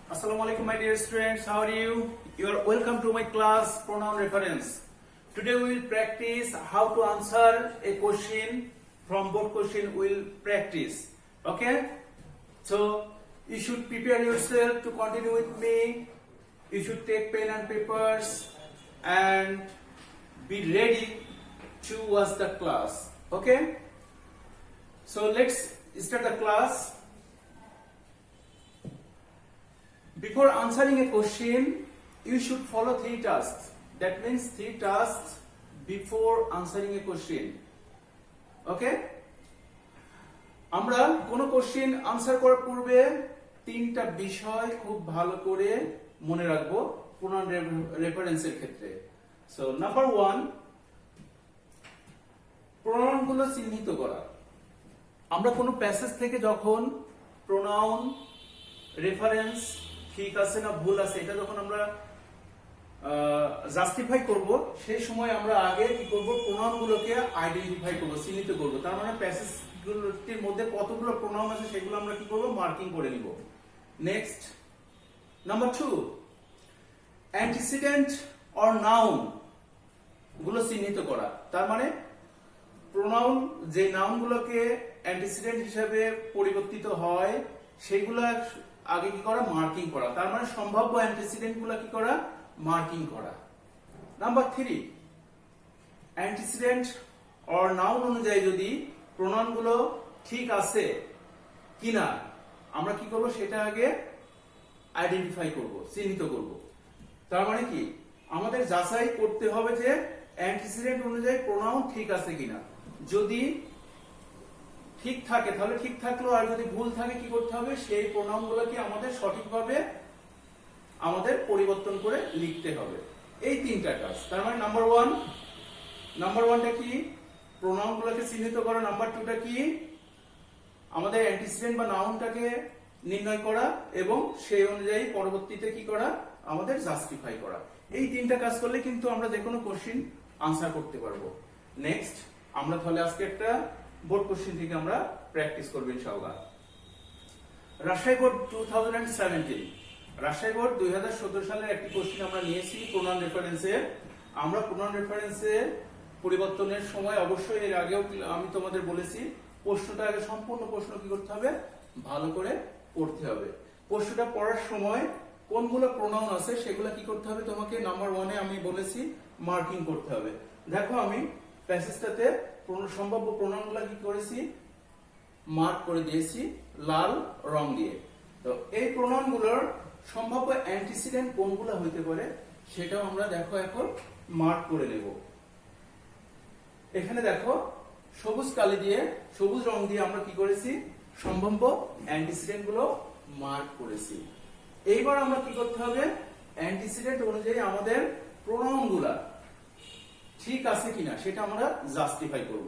Assalamu alaikum, my dear students. How are you? You are welcome to my class pronoun reference. Today we will practice how to answer a question from board question. We will practice. Okay? So you should prepare yourself to continue with me. You should take pen and papers and be ready to watch the class. Okay? So let's start the class. Before answering a question, you should follow 3 tasks. That means 3 tasks before answering a question. Okay? আমরা কোন question answer করার পূর্বে 3টা বিষয় খুব ভালো করে মনে রাখবো প্রোনাউন রেফারেন্সের ক্ষেত্রে। সো নাম্বার 1, প্রোনাউন গুলো চিহ্নিত করা। আমরা কোন প্যাসেজ থেকে যখন প্রোনাউন রেফারেন্স ঠিক আছে না ভুল আছে এটা যখন আমরা জাস্টিফাই করব সেই সময় আমরা আগে কি করব প্রোনাউন গুলোকে আইডেন্টিফাই করব, চিহ্নিত করব। তার মানে প্যাসেজ গুলোর মধ্যে কতগুলো প্রোনাউন আছে সেগুলো আমরা কি করব মার্কিং করে নিব। Next number 2, antecedent or noun গুলো চিহ্নিত করা। তার মানে প্রোনাউন যে নাউন গুলোকে অ্যান্টিসিডেন্ট হিসেবে পরিবর্তিত হয় সেগুলো আগে কি করা মার্কিং করা। তার মানে সম্ভাব্য অ্যান্টিসিডেন্ট গুলো কি করা মার্কিং করা। নাম্বার 3, অ্যান্টিসিডেন্ট অর নাউন অনুযায়ী যদি প্রোনাউন গুলো ঠিক আছে কিনা আমরা কি করব সেটা আগে আইডেন্টিফাই করব, চিহ্নিত করব। তার মানে কি আমাদের যাচাই করতে হবে যে অ্যান্টিসিডেন্ট অনুযায়ী প্রোনাউন ঠিক আছে কিনা। যদি ঠিক থাকে তাহলে ঠিক থাকলো, আর যদি ভুল থাকে কি করতে হবে সেই প্রোনাউন গুলোকে আমাদের সঠিকভাবে আমাদের পরিবর্তন করে লিখতে হবে। এই 3টা কাজ। তার মানে নাম্বার 1টা কি প্রোনাউন গুলোকে চিহ্নিত করা, নাম্বার 2টা কি আমাদের অ্যান্টিসিডেন্ট বা নাউনটাকে নির্ণয় করা এবং সেই অনুযায়ী পরবর্তীতে কি করা আমাদের জাস্টিফাই করা। এই 3টা কাজ করলে কিন্তু আমরা যে কোনো কোশ্চেন আনসার করতে পারবো। নেক্সট আমরা তাহলে আজকে একটা বোর্ড কোশ্চেন থেকে আমরা প্র্যাকটিস করব ইনশাআল্লাহ। রাজশাহী বোর্ড 2017, রাজশাহী বোর্ড 2017 সালের একটি কোশ্চেন আমরা নিয়েছি প্রোনাউন রেফারেন্সে। আমরা প্রোনাউন রেফারেন্সে পরিবর্তনের সময় অবশ্যই এর আগেও আমি তোমাদের বলেছি প্রশ্নটা আগে সম্পূর্ণ প্রশ্ন কি করতে হবে ভালো করে পড়তে হবে। প্রশ্নটা পড়ার সময় কোনগুলো প্রোনাউন আছে সেগুলো কি করতে হবে তোমাকে নাম্বার 1-এ আমি বলেছি মার্কিং করতে হবে। দেখো আমি প্যাসেজটাতে সম্ভাব্য প্রোনাউনগুলো কি করেছি মার্ক করে দিয়েছি লাল রং দিয়ে। তো এই প্রোনাউনগুলোর সম্ভাব্য অ্যান্টিসিডেন্ট কোনগুলো হইতে পারে সেটাও আমরা দেখো এখন মার্ক করে নেব। এখানে দেখো সবুজ কালি দিয়ে সবুজ রং দিয়ে আমরা কি করেছি সম্ভাব্য অ্যান্টিসিডেন্ট গুলো মার্ক করেছি। এইবার আমরা কি করতে হবে অ্যান্টিসিডেন্ট অনুযায়ী আমাদের প্রোনাউনগুলা ঠিক আছে কিনা সেটা আমরা জাস্টিফাই করব।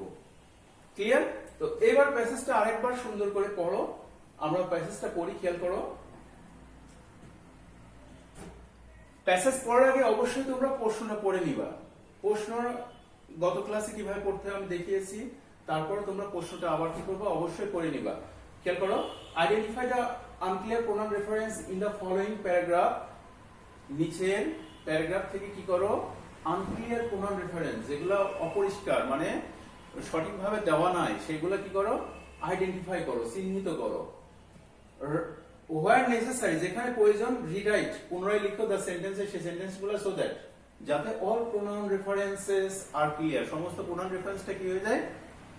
ক্লিয়ার? তো এবার প্যাসেজটা আরেকবার সুন্দর করে পড়ো। আমরা প্যাসেজটা পড়ি, খেয়াল করো। প্যাসেজ পড়ার আগে অবশ্যই তোমরা প্রশ্নটা পড়ে নিবা। প্রশ্ন গত ক্লাসে কিভাবে পড়তে আমি দেখিয়েছি, তারপর তোমরা প্রশ্নটা আবার কি করবে অবশ্যই পড়ে নিবা। খেয়াল করো, identify the unclear pronoun reference in the following paragraph. নিচের প্যারাগ্রাফ থেকে কি করো আনক্লিয়ার প্রোনাউন রেফারেন্স যেগুলো অপরিষ্কার মানে সঠিকভাবে দেওয়া নাই সেগুলো কি করো আইডেন্টিফাই করো, চিহ্নিত করো। হোয়ার নেসেসারি যেখানে প্রয়োজন রিরাইট পুনরায় লিখো দ্য সেন্টেন্সে সেই সেন্টেন্সগুলো সো দ্যাট যাতে অল প্রোনাউন রেফারেন্সেস আর ক্লিয়ার, সমস্ত প্রোনাউন রেফারেন্সটা কি হয়ে যায়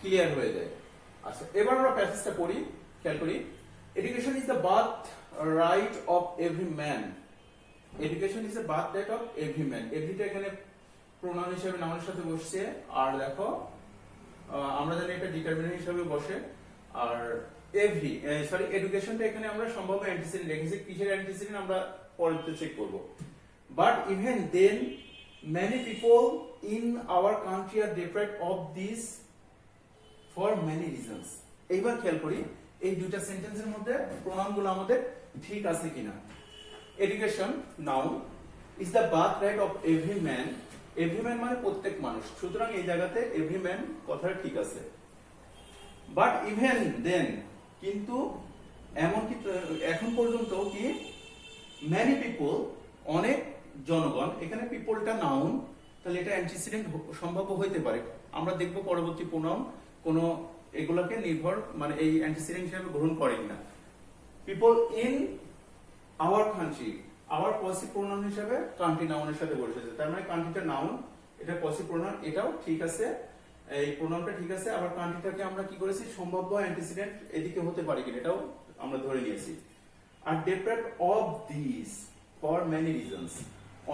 ক্লিয়ার হয়ে যায়। আচ্ছা এবার আমরা প্যাসেজটা পড়ি, খেয়াল করি। Education is the birth right of every man. Education is the birth right of every man. এভরিটা এখানে প্রোনাউন হিসেবে নাউনের সাথে বসছে, আর দেখো আমরা জানি এটা ডিটারমিনেন্ট হিসেবে বসে। আর এডুকেশনটা এখানে আমরা সম্ভাব্য অ্যান্টিসিডেন্ট রেখেছি। কিসের অ্যান্টিসিডেন্ট আমরা পরে চেক করব। But even then many people in our country are deprived of this for many reasons. এইবার খেয়াল করি এই দুইটা সেন্টেন্সের মধ্যে প্রোনাউনগুলো আমাদের ঠিক আছে কিনা। Education noun is the birth right of every man. Every man মানে প্রত্যেক মানুষ, সুতরাং এই জায়গাতে এভরি ম্যান কথাটা ঠিক আছে। বাট ইভেন দেন কিন্তু এমনকি এখন পর্যন্ত কি ম্যানি পিপল, অনেক জনগণ, এখানে পিপলটা নাউন, তাহলে এটা অ্যান্টিসিডেন্ট সম্ভাব্য হইতে পারে। আমরা দেখব পরবর্তী প্রোনাউন কোন এগুলোকে নির্ভর মানে এই অ্যান্টিসিডেন্ট হিসেবে গ্রহণ করেন না। People in our country, our possessive pronoun হিসেবে কান্ট্রি নাউনের সাথে বসেছে, তার মানে কান্ট্রিটা নাউন, এটা পসিভ প্রোনাউন, এটাও ঠিক আছে, এই প্রোনাউনটা ঠিক আছে। আবার কান্ট্রিটাকে আমরা কি করেছি, সম্ভাব্য অ্যান্টিসিডেন্ট এদিকে হতে পারে কিনা এটাও আমরা ধরে নিয়েছি। আর deprived of these for many reasons,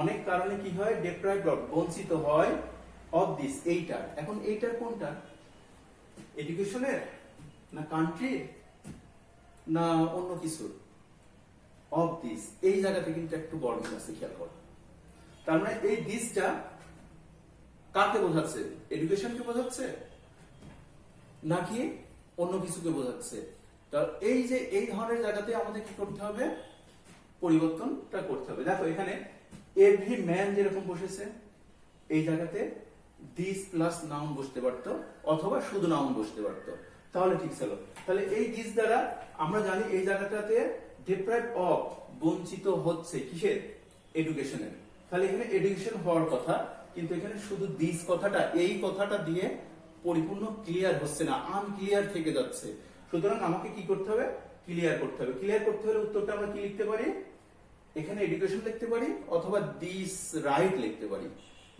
অনেক কারণে কি হয়, deprived of, বঞ্চিত হয়, of this, এইটার। এখন এইটার কোনটা, এডুকেশনের না কান্ট্রির না অন্য কিছুর? of this, এই জায়গাতে কিন্তু একটু বর্ণনা আছে, খেয়াল করো। তার মানে এই দিসটা কাকে বোঝাচ্ছে, এডুকেশনকে বোঝাচ্ছে নাকি অন্য কিছুকে বোঝাচ্ছে? তো এই যে এই ধরনের জায়গাতে আমাদের কি করতে হবে, পরিবর্তনটা করতে হবে। দেখো এখানে এভরি ম্যান যেরকম বসেছে, এই জায়গাতে দিস প্লাস নাউন বসতে পারতো অথবা শুধু নাউন বসতে পারতো, তাহলে ঠিক ছিল। তাহলে এই দিস দ্বারা আমরা জানি এই জায়গাটাতে ডিপ্রাইভ অফ, বঞ্চিত হচ্ছে কিসের, এডুকেশনের। তাহলে এখানে এডুকেশন হওয়ার কথা, কিন্তু এখানে শুধু দিস কথাটা, এই কথাটা দিয়ে পরিপূর্ণ ক্লিয়ার হচ্ছে না, আনক্লিয়ার থেকে যাচ্ছে। সুতরাং আমাকে কি করতে হবে, ক্লিয়ার করতে হবে। ক্লিয়ার করতে হলে উত্তরটা আমরা কি লিখতে পারি, এখানে এডুকেশন লিখতে পারি অথবা দিস রাইট লিখতে পারি,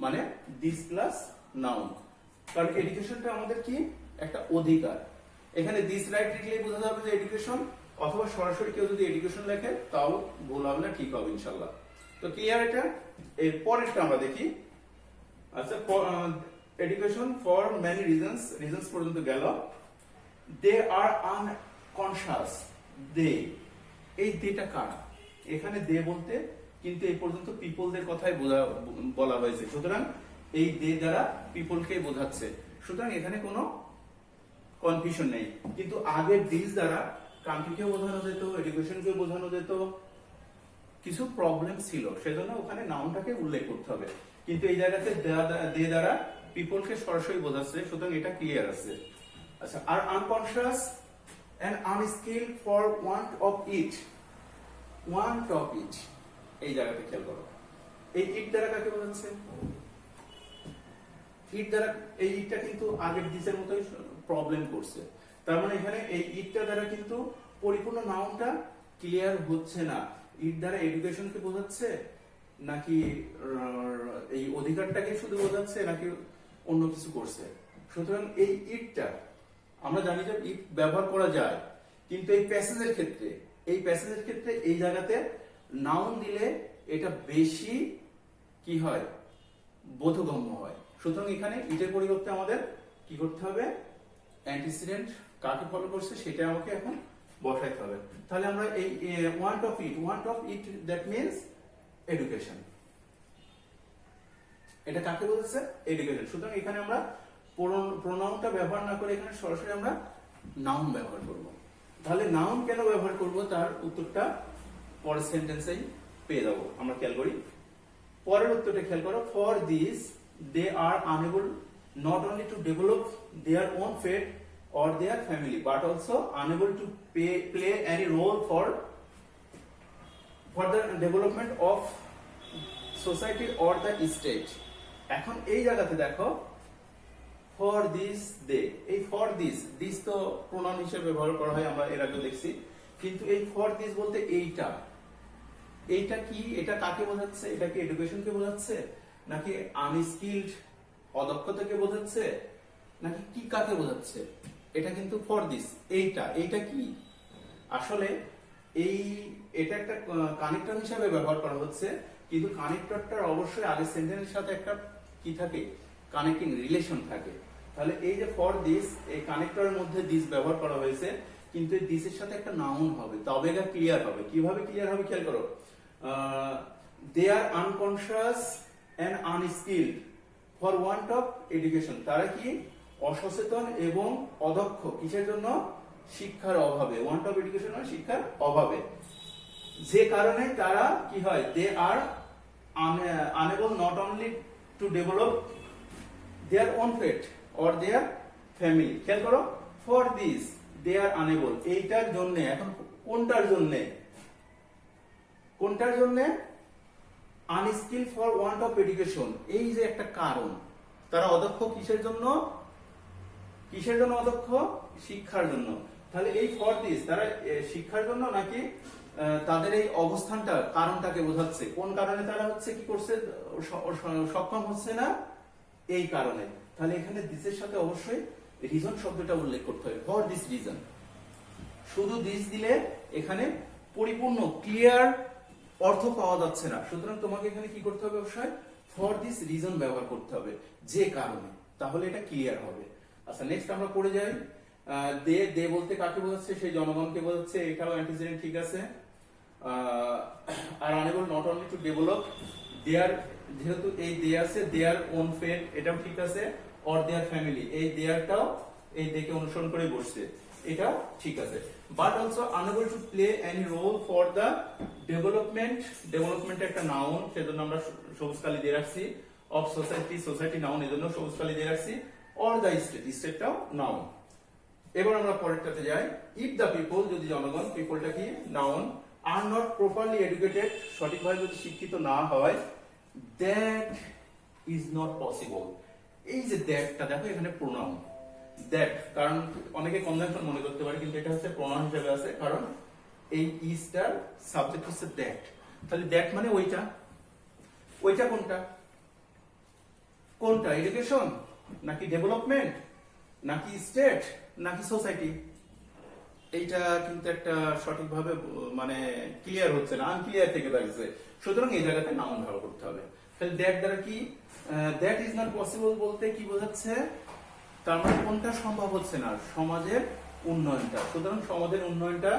মানে দিস প্লাস নাউন। কারণ এডুকেশনটা আমাদের কি একটা অধিকার, এখানে দিস রাইট লিখলেই বোঝা যাবে যে এডুকেশন, অথবা সরাসরি কেউ যদি এডুকেশন লেখে তাও ভুল হবে না, ঠিক হবে ইনশাল্লাহ। তো ক্লিয়ার এটা। এর পরেরটা আমরা দেখি। আচ্ছা, education for many reasons, reasons পর্যন্ত গেল। দে আর আনকনশাস, দে, এই দেটা কারা, এখানে দে বলতে কিন্তু এই পর্যন্ত পিপলদের কথাই বলা হয়েছে, সুতরাং এই দে দ্বারা পিপলকে বোঝাচ্ছে, সুতরাং এখানে কোনো কনফিউশন নেই। কিন্তু আগের দিস দ্বারা কান্ট্রিকেও বোঝানো যেত, এডুকেশনকেও বোঝানো যেত, কিছু প্রবলেম ছিল, সেজন্য ওখানে নাউনটাকে উল্লেখ করতে হবে। কিন্তু এই জায়গাতে দে দ্বারা পিপলকে সরাসরি বোঝাচ্ছে, সুতরাং এটা ক্লিয়ার আছে। আচ্ছা, আর unconscious and unskilled for want of it, want of it, এই জায়গাতে খেয়াল করো। এই ইট দ্বারা কাকে বোঝাচ্ছে, ইট দ্বারা, এই ইটটা কিন্তু আগের দিসের মতোই প্রবলেম করছে, তার মানে এখানে এই ইটটা দ্বারা কিন্তু পরিপূর্ণ নাউনটা ক্লিয়ার হচ্ছে না। ইট দ্বারা এডুকেশনকে বোঝাচ্ছে নাকি এই অধিকারটাকে শুধু বোঝাচ্ছে নাকি অন্য কিছু করছে। সুতরাং এই ইটটা আমরা জানি যে ইট ব্যবহার করা যায়, কিন্তু এই প্যাসেজের ক্ষেত্রে, এই প্যাসেজের ক্ষেত্রে এই জায়গাতে নাউন দিলে এটা বেশি কি হয়, বোধগম্য হয়। সুতরাং এখানে ইটের পরিবর্তে আমাদের কি করতে হবে, অ্যান্টিসিডেন্ট কাকে ফলো করছে সেটা আমাকে এখন বসাইতে হবে। তাহলে আমরা এই want of it that means education, এটা কাকে বলছে, এডুকেশন। সুতরাং এখানে আমরা প্রোনাউনটা ব্যবহার না করে এখানে সরাসরি আমরা নাউন ব্যবহার করব। তাহলে নাউন কেন ব্যবহার করব তার উত্তরটা পরের সেন্টেন্সেই পেয়ে যাবো। আমরা খেয়াল করি পরের উত্তরটা, খেয়াল করো। For this they are unable not only to develop their own fate or their family but also unable to play any role for the development of society or the state. এখন এই জায়গাতে দেখো for this they, এই for this তো pronoun হিসেবে ব্যবহার করা হয়, আমরা এর আগে দেখছি। কিন্তু এই for this বলতে এইটা কি, এটা কাকে বোঝাচ্ছে, এটা কি এডুকেশনকে বোঝাচ্ছে নাকি আনস্কিলড অদক্ষতাকে বোঝাচ্ছে নাকি কি কাকে বোঝাচ্ছে? এটা কিন্তু ফর দিস, এইটা কি আসলে এটা একটা কানেক্টর হিসাবে ব্যবহার করা হচ্ছে, কিন্তু কানেক্টরটার অবশ্যই আগের সেন্টেন্সের সাথে একটা কি থাকে, কানেক্টিং রিলেশন থাকে। তাহলে এই যে ফর দিস, এই কানেক্টরের মধ্যে দিস ব্যবহার করা হয়েছে, কিন্তু এই দিসের সাথে একটা নাউন হবে, তবে এটা ক্লিয়ার হবে। কিভাবে ক্লিয়ার হবে খেয়াল করো। They are unconscious and unskilled for want of education, তারা কি অসচেতন এবং অদক্ষ কিসের জন্য, শিক্ষার অভাবে। ওয়ান্ট অফ এডুকেশন মানে শিক্ষার অভাবে, যে কারণে তারা কি হয়, they are unable not only to develop their own fate or their family. খেয়াল করো, for this they are unable, এইটার জন্য, এখন কোনটার জন্য কোনটার জন্য? Unskill for want of education, এই যে একটা কারণ। তারা অদক্ষ কিসের জন্য? কিসের জন্য অদক্ষ? শিক্ষার জন্য। তাহলে এই ফর দিস তারা শিক্ষার জন্য নাকি তাদের এই অবস্থানটা কারণটাকে বোঝাচ্ছে? কোন কারণে তারা হচ্ছে কি করছে, সক্ষম হচ্ছে না, এই কারণে। তাহলে এখানে দিসের সাথে অবশ্যই রিজন শব্দটা উল্লেখ করতে হবে, ফর দিস রিজন। শুধু দিস দিলে এখানে পরিপূর্ণ ক্লিয়ার অর্থ পাওয়া যাচ্ছে না, সুতরাং তোমাকে এখানে কি করতে হবে? অবশ্যই ফর দিস রিজন ব্যবহার করতে হবে, যে কারণে, তাহলে এটা ক্লিয়ার হবে। আচ্ছা, নেক্সট আমরা পড়ে যাই। দে দে বলতে কাকে বোঝাচ্ছে? সেই জনগণকে বোঝাচ্ছে, এটাও অ্যান্টিসিডেন্ট, ঠিক আছে। আর unable not only to develop দেয়ার, যেহেতু এই দে আছে, দেয়ার ওন ফেট, এটাও ঠিক আছে। অর দেয়ার ফ্যামিলি, এই দেয়ারটাও এই দেখে অনুসরণ করে বসছে, এটাও ঠিক আছে। But also unable to play any role for the development, development একটা নাউন, সেজন্য আমরা সবুজ কালি দিয়ে রাখছি। অফ সোসাইটি, সোসাইটি নাউন, এজন্য সবুজ কালি দিয়ে রাখছি। অর দ্য স্টেট, স্টেটটাও নাউন। এবার আমরা পরেরটাতে যাই। ইফ দ্য পিপল, যদি জনগণ, পিপলটা কি? Noun, are not properly educated, সঠিকভাবে যদি শিক্ষিত না হয়, দ্যাট ইজ নট পসিবল। এই যে দ্যাটটা দেখো, এখানে প্রোনাউন দ্যাট, কারণ অনেকে কনজাংশন মনে করতে পারে, কিন্তু এটা হচ্ছে প্রোনাউন হিসেবে আছে, কারণ এই ইজটার সাবজেক্ট হচ্ছে দ্যাট। তাহলে দ্যাট মানে ওইটা, ওইটা কোনটা? কোনটা? এডুকেশন নাকি ডেভেলপমেন্ট নাকি স্টেট নাকি সোসাইটি? এইটা কিন্তু একটা সঠিকভাবে মানে ক্লিয়ার হচ্ছে না, আনক্লিয়ার থেকে দাঁড়িয়েছে। সুতরাং এই জায়গাতে নাউন ব্যবহার করতে হবে। তাহলে দ্যাট দ্বারা কি? দ্যাট ইজ নট পসিবল বলতে কি বোঝাচ্ছে? তার মানে কোনটা সম্ভব হচ্ছে না? সমাজের উন্নয়নটা। সুতরাং সমাজের উন্নয়নটা,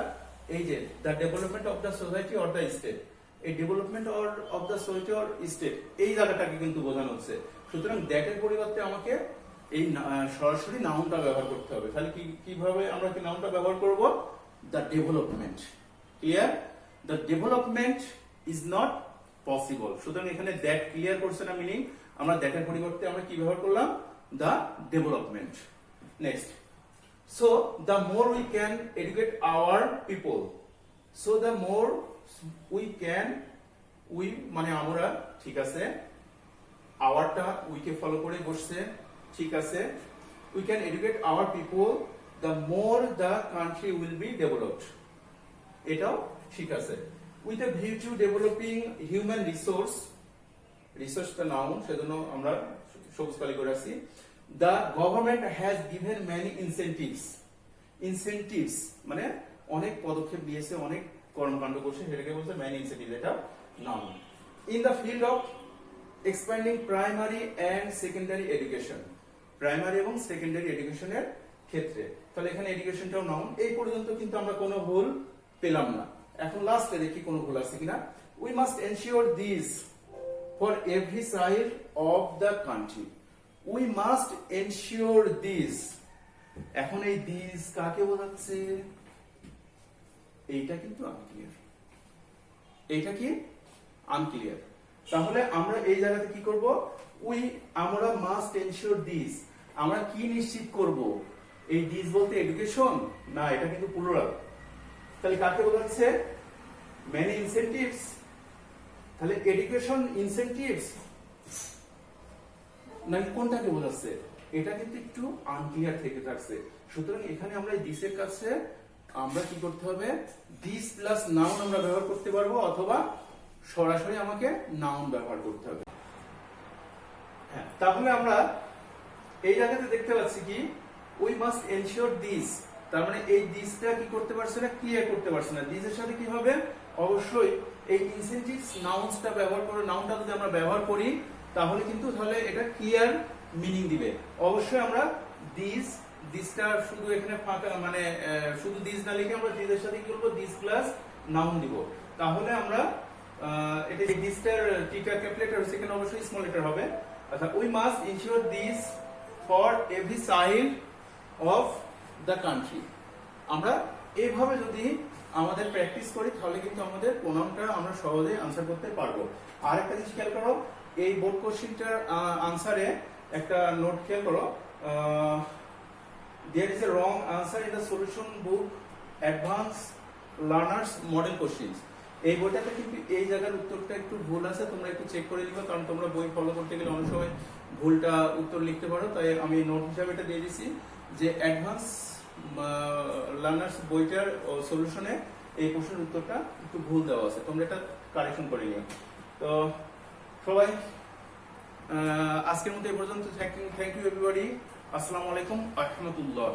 এই যে the development of the society or the state, এই development of the society or state, এই জায়গাটাকে কিন্তু বোঝানো হচ্ছে। সুতরাং দ্যাটের পরিবর্তে আমাকে এই সরাসরি নাউনটা ব্যবহার করতে হবে। তাহলে কিভাবে আমরা কি নাউনটা ব্যবহার করব? The development. Clear? The development is not possible. সুতরাং এখানে দ্যাট ক্লিয়ার করছে না মিনিং, আমরা দ্যাটের পরিবর্তে আমরা কি ব্যবহার করলাম? The development. Next, so the more we can educate our people, so the more we can, we মানে আমরা, ঠিক আছে, আওয়ারটা উইকে ফলো করে বসছে, ঠিক আছে। We can educate our people, the more the country will be developed, এটাও ঠিক আছে। With a view to developing human resource, রিসোর্সটা নাউন, সেজন্য আমরা সবুজ কালি করে আসছি। The government has given many incentives, incentives মানে অনেক পদক্ষেপ দিয়েছে, অনেক কর্মকাণ্ড করছে, সেটাকে বলছে ম্যানি ইনসেন্টিভ, এটা noun. In the field of expanding primary and secondary education, primary এবং সেকেন্ডারি এডুকেশনের ক্ষেত্রে, তাহলে এখানে এডুকেশনটাও নাউন। এই পর্যন্ত কিন্তু আমরা কোনো ভুল পেলাম না। এখন লাস্টে দেখি কোনো ভুল আছে কিনা। We must ensure this for every side of the country, we must ensure this. এখন এই দিস কাকে বোঝাচ্ছে? এইটা কিন্তু আনক্লিয়ার, এইটা কি আনক্লিয়ার। তাহলে আমরা এই জায়গাতে কি করব? উই, আমরা মাস্ট এনশিওর দিস, আমরা কি নিশ্চিত করব? এই দিস বলতে এডুকেশন না, এটা কিন্তু প্লুরাল। তাহলে কাকে বোঝাচ্ছে? Many incentives. তাহলে এডুকেশন ইনসেন্টিভস নাকি কোনটাকে বোঝাচ্ছে? এটা কিন্তু একটু আনক্লিয়ার থেকে থাকছে। সুতরাং এখানে আমরা এই দিসের কাছে আমরা কি করতে হবে? দিস প্লাস নাউন আমরা ব্যবহার করতে পারবো, অথবা সরাসরি আমাকে নাউন ব্যবহার করতে হবে। হ্যাঁ, তাহলে আমরা এই জায়গাতে দেখতে পাচ্ছি কি, উই মাস্ট এনশিওর দিস, তার মানে এই দিসটা কি করতে পারছে না, ক্লিয়ার করতে পারছে না। দিসের সাথে কি হবে? অবশ্যই এই ইনসেন্টিভস নাউনসটা ব্যবহার করে, নাউনটা যদি আমরা ব্যবহার করি তাহলে কিন্তু তাহলে এটা ক্লিয়ার মিনিং দিবে। অবশ্যই আমরা দিসটা শুধু এখানে ফাঁকা, মানে শুধু দিস না লিখে আমরা দিসের সাথে কি করবো? দিস প্লাস নাউন দিব। তাহলে আমরা এটা দিসটার টিটা ক্যাপিটাল লেটার হচ্ছে, এখানে অবশ্যই স্মল লেটার হবে। আচ্ছা, we must ensure this for every side of the country. আমরা এইভাবে যদি আমাদের প্র্যাকটিস করি তাহলে কিন্তু আমাদের প্রোনাউনটা আমরা সহজে আনসার করতে পারবো। আর একটা জিনিস খেয়াল করো, এই বোর্ড কোশ্চেনটার আনসারে একটা নোট খেয়াল করো, there is a wrong answer in the solution book advanced learners model questions। এই বইটাতে কিন্তু এই জায়গার উত্তরটা একটু ভুল আছে, তোমরা একটু চেক করে নিবে, কারণ তোমরা বই ফলো করতে গেলে অনেক সময় ভুলটা উত্তর লিখতে পারো। তাই আমি নোট হিসাবে এটা দিয়ে দিছি যে অ্যাডভান্স লার্নার্স বইটার সলিউশনে এই প্রশ্নের উত্তরটা একটু ভুল দেওয়া আছে, তোমরা এটা কারেকশন করে নিও। তো সবাই আজকের মতো এই পর্যন্ত। Thank you everybody. আসসালামু আলাইকুম ওয়া রাহমাতুল্লাহ।